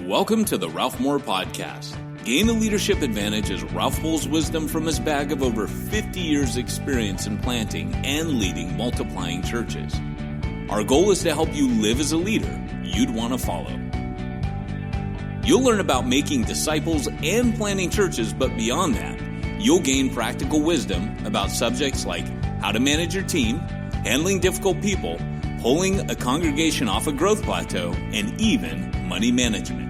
Welcome to the Ralph Moore Podcast. Gain a leadership advantage as Ralph pulls wisdom from his bag of over 50 years experience in planting and leading multiplying churches. Our goal is to help you live as a leader you'd want to follow. You'll learn about making disciples and planting churches, but beyond that, you'll gain practical wisdom about subjects like how to manage your team, handling difficult people, pulling a congregation off a growth plateau, and even money management.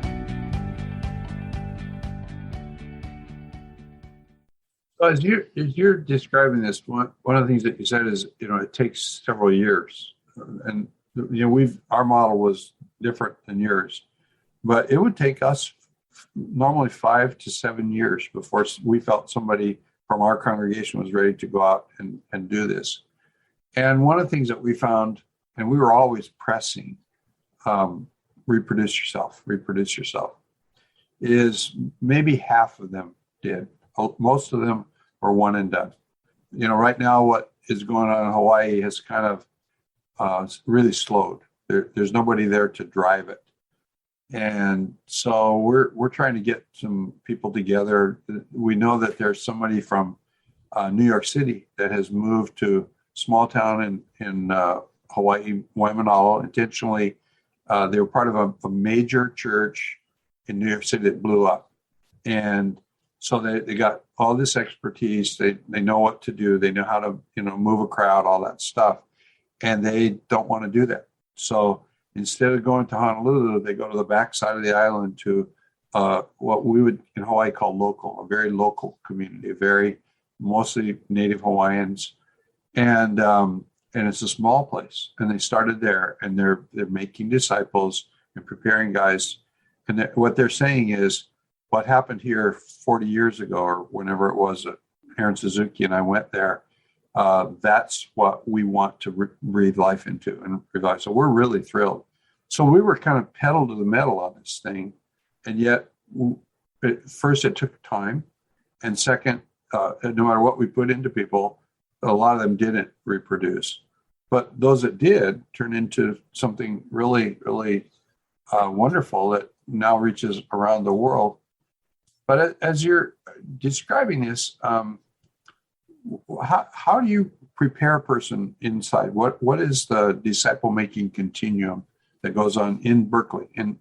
So as you're describing this, one of the things that you said is, it takes several years, and our model was different than yours, but it would take us normally 5 to 7 years before we felt somebody from our congregation was ready to go out and do this. And one of the things that we found, and we were always pressing, reproduce yourself, is maybe half of them did. Most of them were one and done. Right now what is going on in Hawaii has kind of really slowed. There's nobody there to drive it. And so we're trying to get some people together. We know that there's somebody from New York City that has moved to small town in Hawaii, Waimanalo, intentionally. They were part of a major church in New York City that blew up. And so they got all this expertise. They know what to do. They know how to, move a crowd, all that stuff. And they don't want to do that. So instead of going to Honolulu, they go to the backside of the island to what we would in Hawaii call local, a very local community, very mostly Native Hawaiians. And it's a small place. And they started there, and they're making disciples and preparing guys. And what they're saying is, what happened here 40 years ago, or whenever it was that Aaron Suzuki and I went there, that's what we want to breathe life into and revive. So we're really thrilled. So we were kind of pedal to the metal on this thing. And yet, first, it took time. And second, no matter what we put into people, a lot of them didn't reproduce. But those that did turned into something really, really wonderful that now reaches around the world. But as you're describing this, how do you prepare a person inside? What is the disciple-making continuum that goes on in Berkeley, and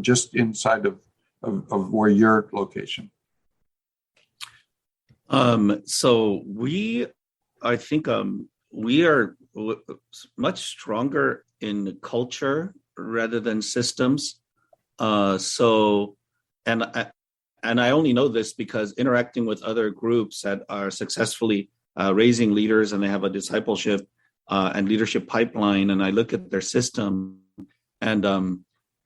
just inside of where your location? So I think we are much stronger in culture rather than systems. And I only know this because interacting with other groups that are successfully raising leaders, and they have a discipleship and leadership pipeline, and I look at their system, and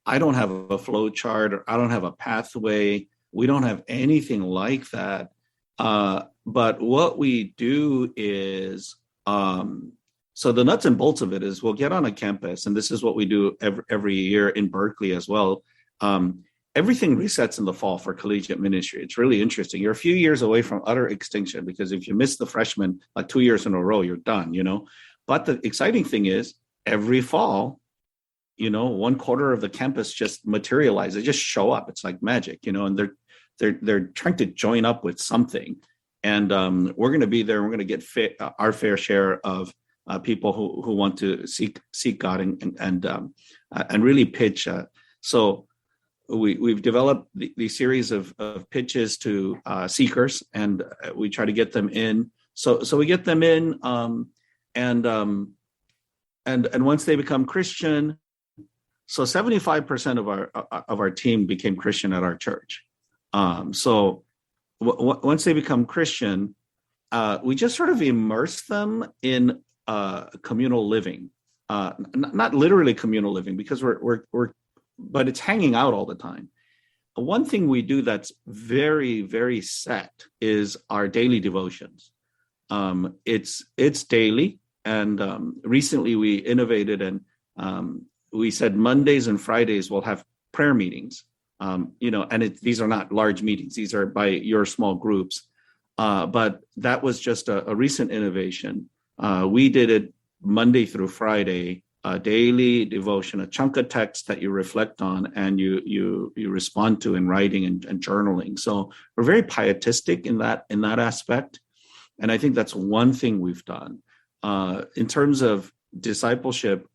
I don't have a flow chart, or I don't have a pathway. We don't have anything like that. But what we do is, so the nuts and bolts of it is, we'll get on a campus, and this is what we do every year in Berkeley as well. Everything resets in the fall for collegiate ministry. It's really interesting. You're a few years away from utter extinction, because if you miss the freshmen like 2 years in a row, you're done, But the exciting thing is, every fall, 1/4 of the campus just materializes, just show up. It's like magic, and they're trying to join up with something. And we're going to be there. And we're going to get our fair share of people who want to seek God and really pitch. So we've developed these series of pitches to seekers, and we try to get them in. So we get them in, and once they become Christian, so 75% of our team became Christian at our church. So once they become Christian, we just sort of immerse them in communal living, not literally communal living, because but it's hanging out all the time. One thing we do that's very, very set is our daily devotions. It's daily, and recently we innovated, and we said Mondays and Fridays we'll have prayer meetings. And these are not large meetings; these are by your small groups. But that was just a recent innovation. We did it Monday through Friday a daily devotion, a chunk of text that you reflect on and you respond to in writing and journaling. So we're very pietistic in that aspect. And I think that's one thing we've done. In terms of discipleship,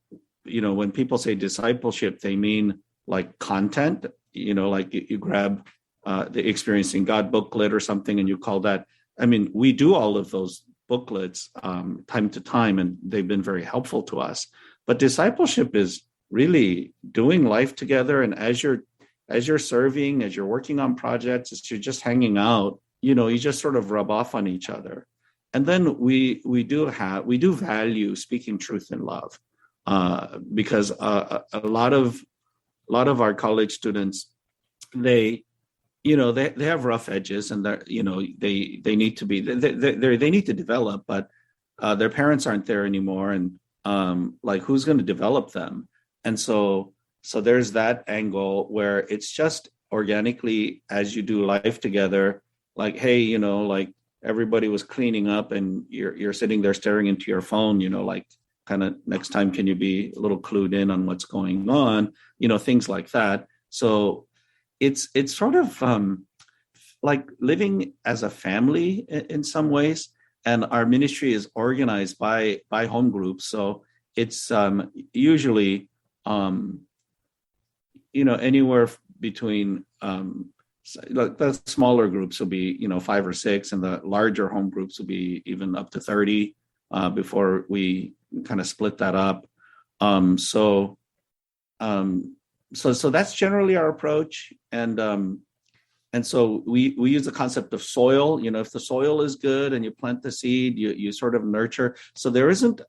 when people say discipleship, they mean like content, like you grab the Experiencing God booklet or something and you call that. I mean, we do all of those booklets time to time, and they've been very helpful to us. But discipleship is really doing life together. And as you're serving, as you're working on projects, as you're just hanging out, you just sort of rub off on each other. And then we do value speaking truth in love, because a lot of our college students, they have rough edges, and they need to be they need to develop, but their parents aren't there anymore, and like who's going to develop them? And so there's that angle where it's just organically as you do life together, like, hey, like everybody was cleaning up and you're sitting there staring into your phone, like kind of next time, can you be a little clued in on what's going on, things like that. So it's sort of like living as a family in some ways. And our ministry is organized by home groups. So it's usually, anywhere between the smaller groups will be, 5 or 6, and the larger home groups will be even up to 30 before we kind of split that up. So that's generally our approach. And so we use the concept of soil. If the soil is good and you plant the seed, you sort of nurture. So there isn't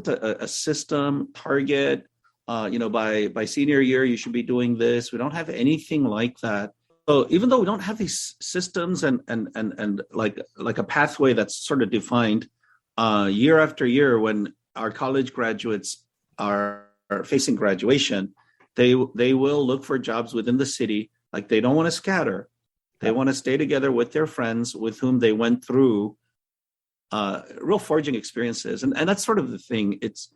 a system target. By senior year you should be doing this. We don't have anything like that. So even though we don't have these systems and like a pathway that's sort of defined, year after year, when our college graduates are facing graduation, they will look for jobs within the city. Like, they don't want to scatter. They want to stay together with their friends with whom they went through real forging experiences. And that's sort of the thing. It's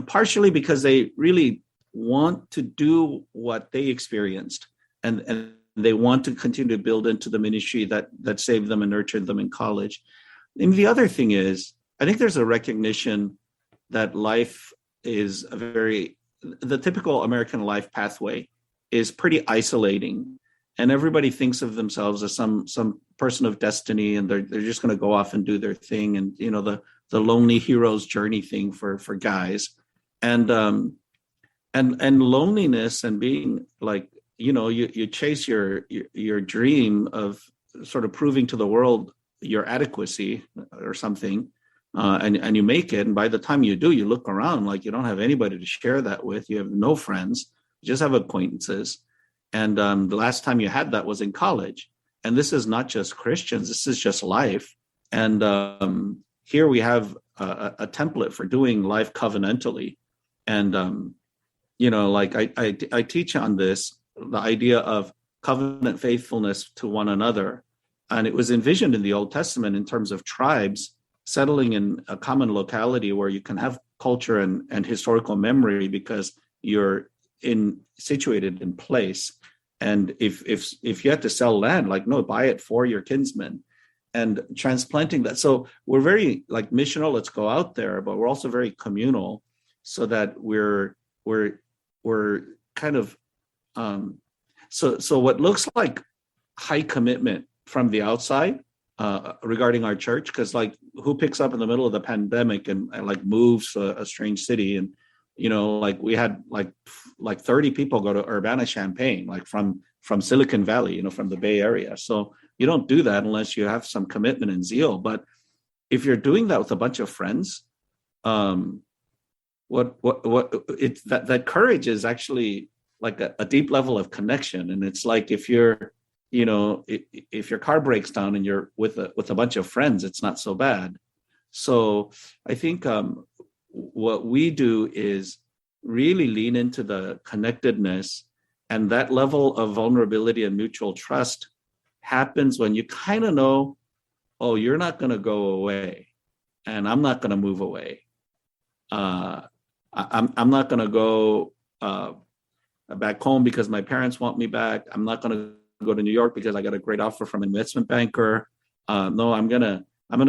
partially because they really want to do what they experienced, and they want to continue to build into the ministry that saved them and nurtured them in college. And the other thing is, I think there's a recognition that life is the typical American life pathway is pretty isolating, and everybody thinks of themselves as some person of destiny, and they're just going to go off and do their thing, and the lonely hero's journey thing for guys, and loneliness and being like, you chase your dream of sort of proving to the world your adequacy or something, and you make it, and by the time you do, you look around like you don't have anybody to share that with. You have no friends. You just have acquaintances. And the last time you had that was in college. And this is not just Christians. This is just life. And here we have a template for doing life covenantally. And, like I teach on this, the idea of covenant faithfulness to one another. And it was envisioned in the Old Testament in terms of tribes settling in a common locality where you can have culture and historical memory because you're situated in place. And if you had to sell land, like, no, buy it for your kinsmen, and transplanting that. So we're very like missional, let's go out there, but we're also very communal, so that we're kind of so what looks like high commitment from the outside regarding our church, because like, who picks up in the middle of the pandemic and like moves a strange city? And like we had like 30 people go to Urbana-Champaign, like from Silicon Valley, from the Bay Area. So you don't do that unless you have some commitment and zeal. But if you're doing that with a bunch of friends, that courage is actually like a deep level of connection. And it's like, if your car breaks down and you're with a bunch of friends, it's not so bad. So I think what we do is really lean into the connectedness, and that level of vulnerability and mutual trust happens when you kind of know, oh, you're not going to go away and I'm not going to move away. I'm not going to go back home because my parents want me back. I'm not going to go to New York because I got a great offer from an investment banker. No, I'm gonna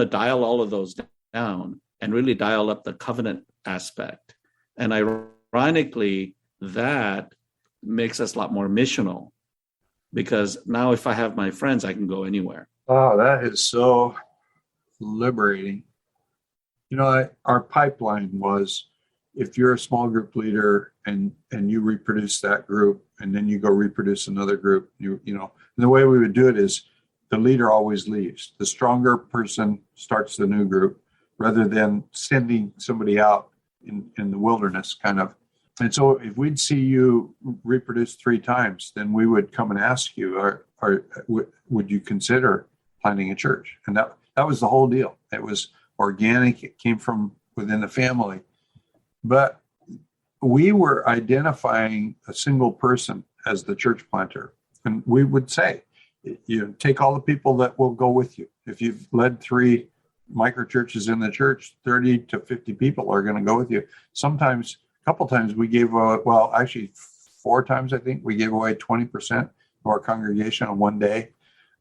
dial all of those down and really dial up the covenant aspect. And ironically, that makes us a lot more missional, because now if I have my friends, I can go anywhere. Oh, that is so liberating. Our pipeline was, if you're a small group leader and you reproduce that group, and then you go reproduce another group, and the way we would do it is the leader always leaves. The stronger person starts the new group rather than sending somebody out in the wilderness kind of. And so if we'd see you reproduce 3 times, then we would come and ask you, or would you consider planting a church? And that was the whole deal. It was organic. It came from within the family. But we were identifying a single person as the church planter. And we would say, take all the people that will go with you. If you've led 3 micro churches in the church, 30 to 50 people are going to go with you. Sometimes, a couple times we gave, 4 times, I think, we gave away 20% of our congregation on one day.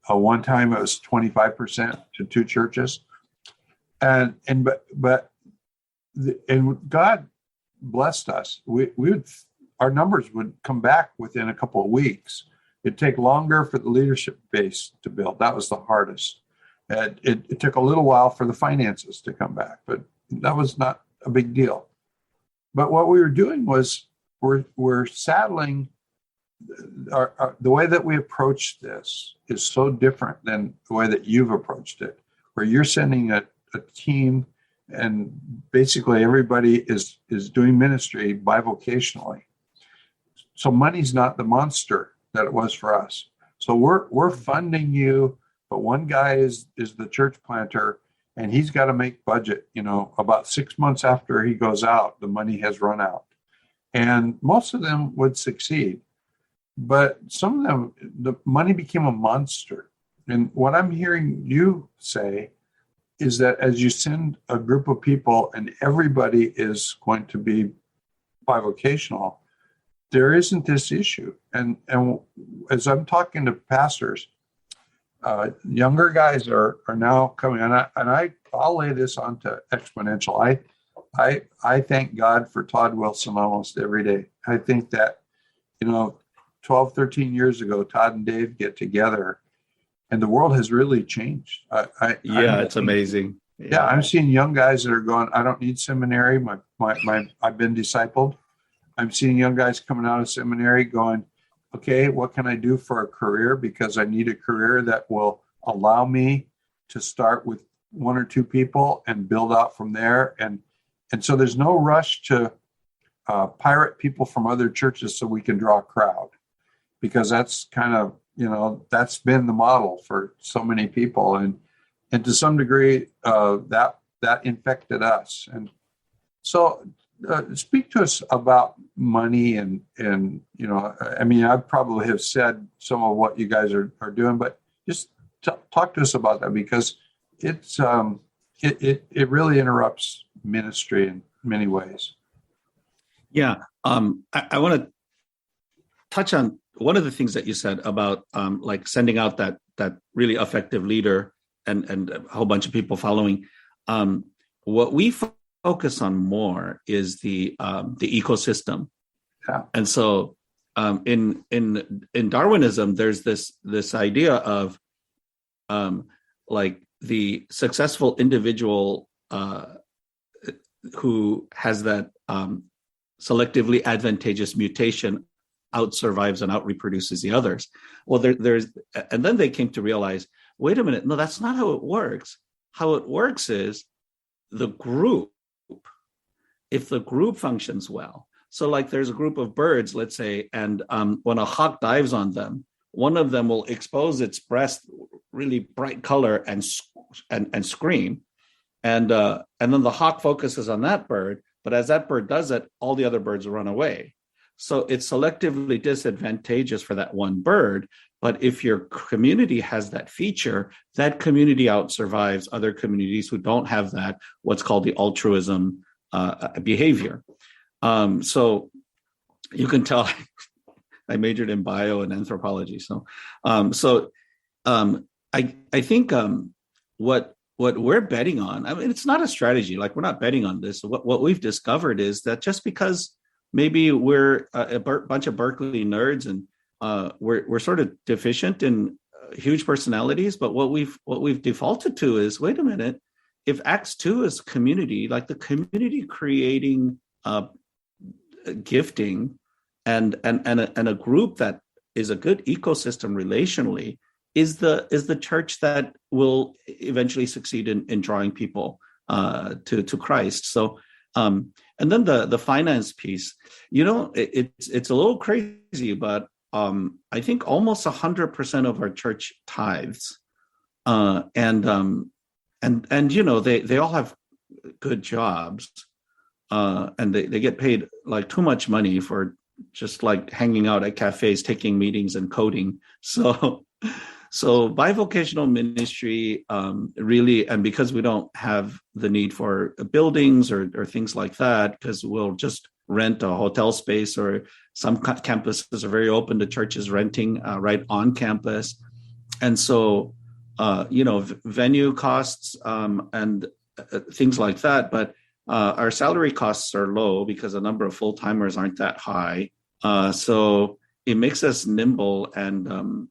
One time it was 25% to 2 churches. And God blessed us. Our numbers would come back within a couple of weeks. It'd take longer for the leadership base to build. That was the hardest. It took a little while for the finances to come back, but that was not a big deal. But what we were doing was we're saddling. The way that we approach this is so different than the way that you've approached it, where you're sending a team, and basically everybody is doing ministry bivocationally. So money's not the monster that it was for us. So we're funding you, but one guy is the church planter, and he's got to make budget. About 6 months after he goes out, the money has run out. And most of them would succeed, but some of them, the money became a monster. And what I'm hearing you say is that as you send a group of people and everybody is going to be bivocational, there isn't this issue. And as I'm talking to pastors, younger guys are now coming, and I'll lay this onto Exponential. I thank God for Todd Wilson almost every day. I think that 12, 13 years ago, Todd and Dave get together, and the world has really changed. It's amazing. Yeah, I'm seeing young guys that are going, I don't need seminary. I've been discipled. I'm seeing young guys coming out of seminary going, okay, what can I do for a career? Because I need a career that will allow me to start with 1 or 2 people and build out from there. And so there's no rush to pirate people from other churches so we can draw a crowd, because that's kind of, that's been the model for so many people. And to some degree, that infected us. And so speak to us about money and I probably have said some of what you guys are doing, but just talk to us about that, because it's it really interrupts ministry in many ways. Yeah. I want to touch on one of the things that you said about like sending out that really effective leader and a whole bunch of people following. What we focus on more is the ecosystem. Yeah. And so in Darwinism, there's this idea of like the successful individual who has that selectively advantageous mutation out-survives and out-reproduces the others. Well, and then they came to realize, wait a minute, no, that's not how it works. How it works is the group, if the group functions well. So like there's a group of birds, let's say, and when a hawk dives on them, one of them will expose its breast, really bright color, and scream. And then the hawk focuses on that bird, but as that bird does it, all the other birds run away. So it's selectively disadvantageous for that one bird. But if your community has that feature, that community out-survives other communities who don't have that, what's called the altruism behavior. So you can tell I majored in bio and anthropology. So, I think what we're betting on, I mean, it's not a strategy. Like, we're not betting on this. What we've discovered is that just because maybe we're a bunch of Berkeley nerds and we're sort of deficient in huge personalities, but what we've defaulted to is, wait a minute, if Acts 2 is community, like the community creating gifting and a group that is a good ecosystem relationally is the church that will eventually succeed in drawing people to Christ. So and then the finance piece, it's a little crazy, but I think almost 100% of our church tithes, and they all have good jobs, and they get paid like too much money for just like hanging out at cafes, taking meetings and coding. So bivocational ministry really, and because we don't have the need for buildings or things like that, because we'll just rent a hotel space, or some campuses are very open to churches renting right on campus. And so, venue costs and things like that. But our salary costs are low because the number of full-timers aren't that high. So it makes us nimble, and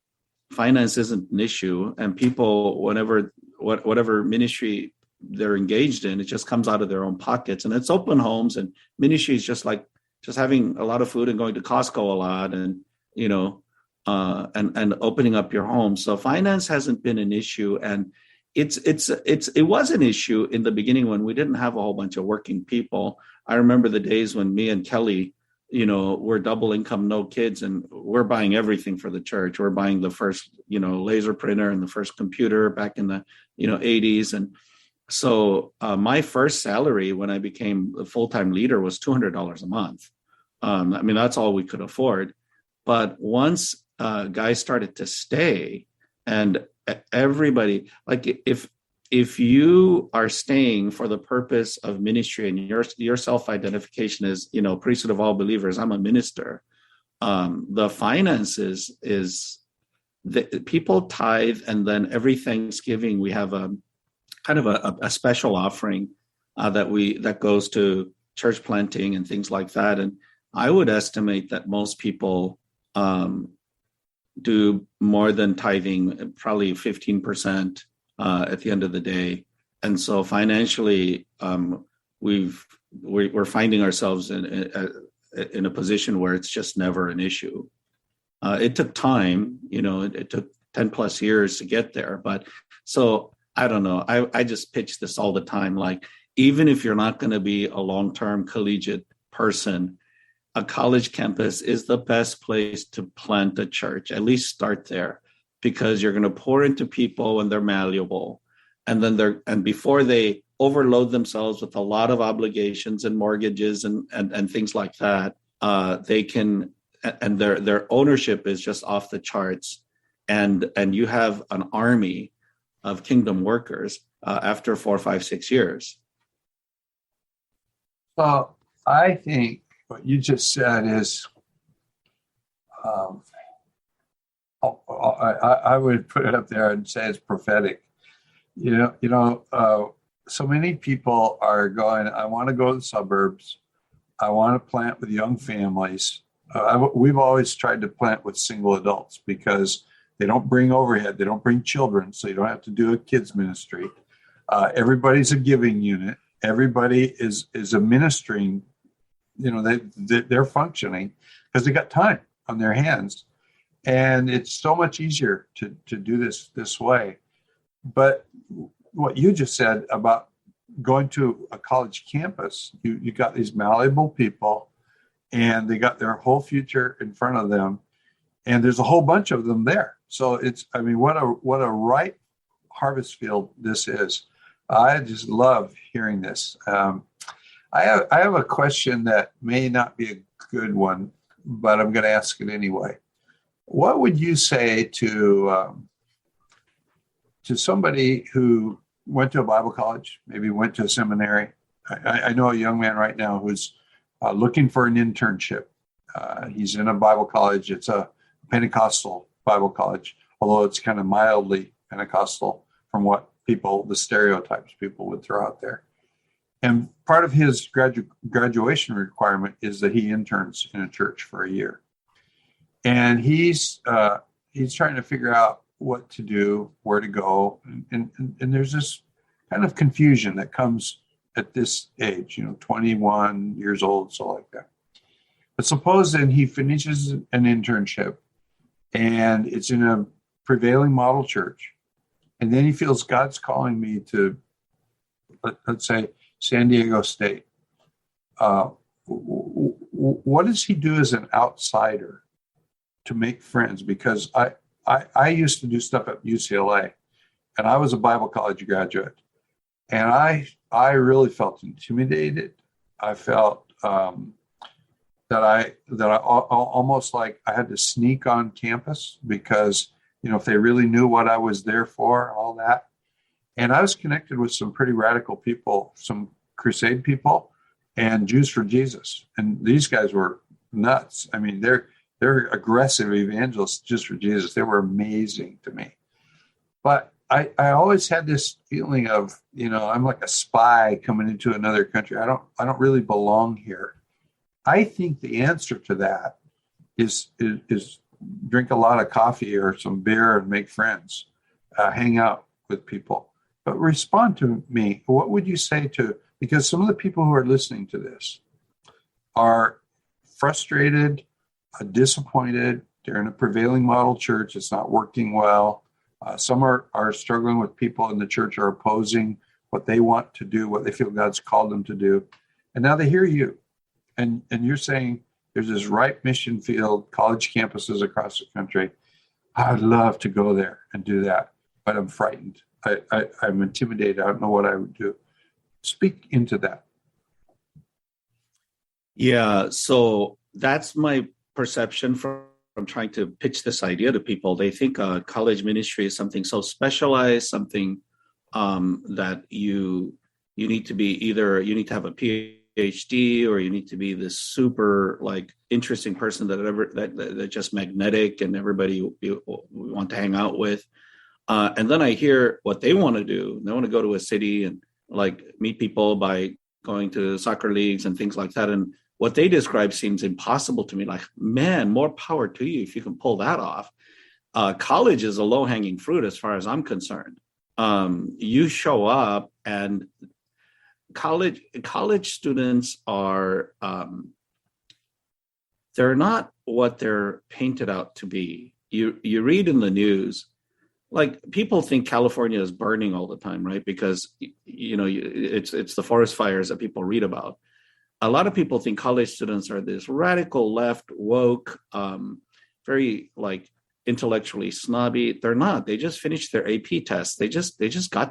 finance isn't an issue. And people, whatever ministry they're engaged in, it just comes out of their own pockets. And it's open homes, and ministry is just having a lot of food and going to Costco a lot, and and opening up your home. So finance hasn't been an issue, and it was an issue in the beginning when we didn't have a whole bunch of working people. I remember the days when me and Kelly, we're double income, no kids, and we're buying everything for the church. We're buying the first, laser printer and the first computer back in the, 80s. And so my first salary when I became a full-time leader was $200 a month. That's all we could afford. But once guys started to stay, and everybody, like, if you are staying for the purpose of ministry and your self-identification is, priesthood of all believers, I'm a minister, the finances is the people tithe, and then every Thanksgiving we have a kind of a special offering that goes to church planting and things like that. And I would estimate that most people do more than tithing, probably 15%. At the end of the day. And so financially, we're finding ourselves in a position where it's just never an issue. It took time, it took 10 plus years to get there. But so I don't know. I just pitch this all the time. Like, even if you're not going to be a long-term collegiate person, a college campus is the best place to plant a church. At least start there, because you're going to pour into people when they're malleable, and then before they overload themselves with a lot of obligations and mortgages and things like that, they can, and their ownership is just off the charts, and you have an army of kingdom workers after 4, 5, 6 years. Well, I think what you just said is, I would put it up there and say it's prophetic. So many people are going, I want to go to the suburbs. I want to plant with young families. We've always tried to plant with single adults because they don't bring overhead. They don't bring children, so you don't have to do a kids ministry. Everybody's a giving unit. Everybody is a ministering. They're functioning because they got time on their hands. And it's so much easier to do this way. But what you just said about going to a college campus, you got these malleable people, and they got their whole future in front of them, and there's a whole bunch of them there. So what a ripe harvest field this is. I just love hearing this. I have a question that may not be a good one, but I'm going to ask it anyway. What would you say to somebody who went to a Bible college, maybe went to a seminary? I know a young man right now who's looking for an internship. He's in a Bible college. It's a Pentecostal Bible college, although it's kind of mildly Pentecostal from what the stereotypes people would throw out there. And part of his graduation requirement is that he interns in a church for a year. And he's trying to figure out what to do, where to go. And there's this kind of confusion that comes at this age, 21 years old, so like that. But suppose then he finishes an internship and it's in a prevailing model church. And then he feels God's calling me to, let's say, San Diego State. What does he do as an outsider to make friends? Because I used to do stuff at UCLA, and I was a Bible college graduate, and I really felt intimidated. I felt that I almost like I had to sneak on campus because if they really knew what I was there for, all that. And I was connected with some pretty radical people, some crusade people, and Jews for Jesus. And these guys were nuts. I mean, they're aggressive evangelists just for Jesus. They were amazing to me. But I always had this feeling of, I'm like a spy coming into another country. I don't really belong here. I think the answer to that is drink a lot of coffee or some beer and make friends, hang out with people. But respond to me. What would you say because some of the people who are listening to this are frustrated, disappointed. They're in a prevailing model church. It's not working well. Some are struggling with people in the church are opposing what they want to do, what they feel God's called them to do. And now they hear you. And you're saying there's this ripe mission field, college campuses across the country. I'd love to go there and do that, but I'm frightened. I'm intimidated. I don't know what I would do. Speak into that. Yeah, so that's my perception from trying to pitch this idea to people. They think college ministry is something so specialized, something that you need to be you need to have a PhD, or you need to be this super interesting person that just magnetic and everybody we want to hang out with. And then I hear what they want to do. They want to go to a city and meet people by going to soccer leagues and things like that. And what they describe seems impossible to me. Man, more power to you if you can pull that off. College is a low-hanging fruit as far as I'm concerned. You show up, and college students are they're not what they're painted out to be. You read in the news, people think California is burning all the time, right? Because it's the forest fires that people read about. A lot of people think college students are this radical left, woke, very intellectually snobby. They're not. They just finished their AP test. They just got